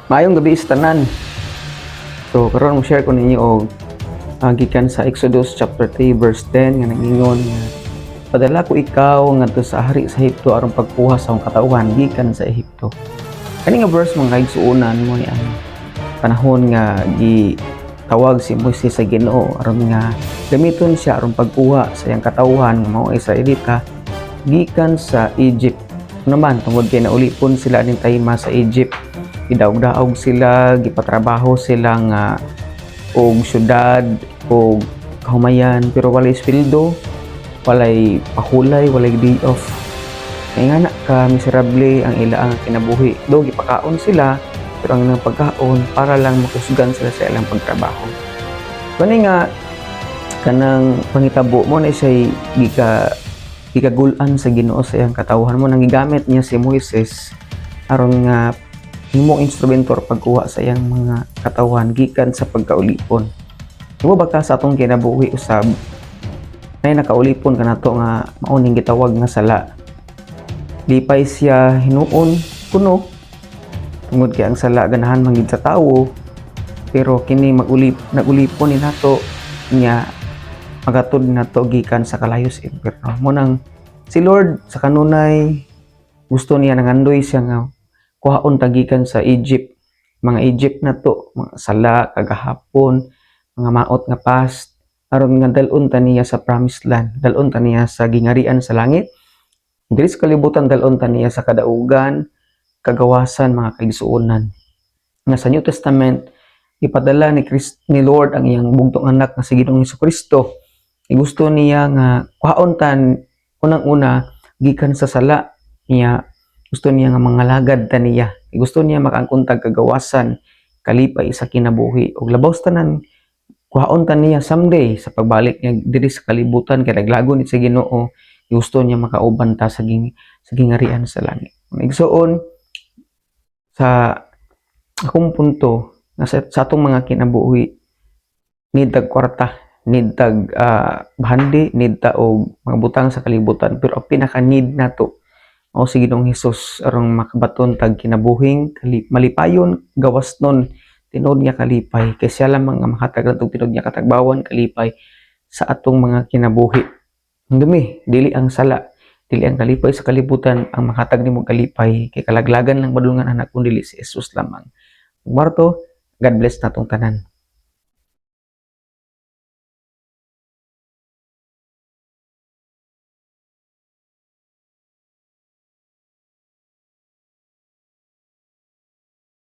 Maayong gabi sa tanan. So karon mo share ko ninyo og gikan sa Exodus chapter 3 verse 10 nga nangingon nga padala ko ikaw ngadto sa hari sa Ehipto aron pagkuha sa akong katawhan gikan sa Ehipto. Kani nga verse mga igsuonan mo ni ang panahon nga tawag si Moises sa Ginoo aron nga gamiton siya aron pagkuha sa iyang katawhan nga mao Israelita gikan sa Egypt. Naman tungod kay naulipon sila ning tayma sa Egypt, gidaog-daog sila, gipatrabaho sila nga og syudad og kahumayan pero walay sweldo, walay pahulay, walay day off. Kaya nga na ka miserable ang ilaang kinabuhi. Do gipakaon sila pero ang ilang pagkaon para lang makusgan sila sa ilang pagtrabaho. Kani nga kanang pangitabo mo na siya gikagulan sa Ginoo sa iyang katawhan mo nang gigamit niya si Moises aron nga himong instrumento pagkuha sa iyang mga katawhan gikan sa pagkaulipon. Imo ba ka sa atong kinabuhi usab nay nakaulipon kanato nga mao ning gitawag nga sala. Lipay siya hinuon kuno tungod kay ang sala ganahan manggid sa tawo pero kini nagulipon ni nato nya magatod nato gikan sa kalayo sa impyerno. Mo nang si Lord sa kanunay gusto niya nangandoy siya nga kuhaon tagikan sa Egypt. Mga Egypt na to, mga sala, kagahapon, mga maot nga past, aron nga dalon ta niya sa promised land, dalon ta niya sa gingarian sa langit. Diri sa kalibutan dalon ta niya sa kadaugan, kagawasan, mga kaigsuonan. Nga sa New Testament, ipadala ni Lord ang iyang bugtong anak nga si Ginoong Hesukristo. Gusto niya nga kuhaon tan unang-una gikan sa sala niya. Gusto niya nga mangalagad ta niya. Gusto niya makaangkon tag kagawasan, kalipay sa kinabuhi ug labaw tanan kuhaon ta niya someday sa pagbalik niya diri sa kalibutan kay naglago ni sa Ginoo. Gusto niya makauban ta sa gingarian sa langit. Igsuon sa akong punto nga sa atong mga kinabuhi need tag kwarta, need tag bahandi, need ta og mga butang sa kalibutan pero ang pinaka need nato mao si Ginoong Hesus aron makabaton tag kinabuhing malipayon gawas nun tinuod niya kalipay kay siya lamang nga makatag og tinuod niya katagbawan kalipay sa atong mga kinabuhi. Dumi dili ang sala, dili ang kalipay sa kalibutan ang makatag nimo kalipay kay kalaglagan lang madulungan anak kun dili si Hesus lamang. Marto, God bless natong tanan.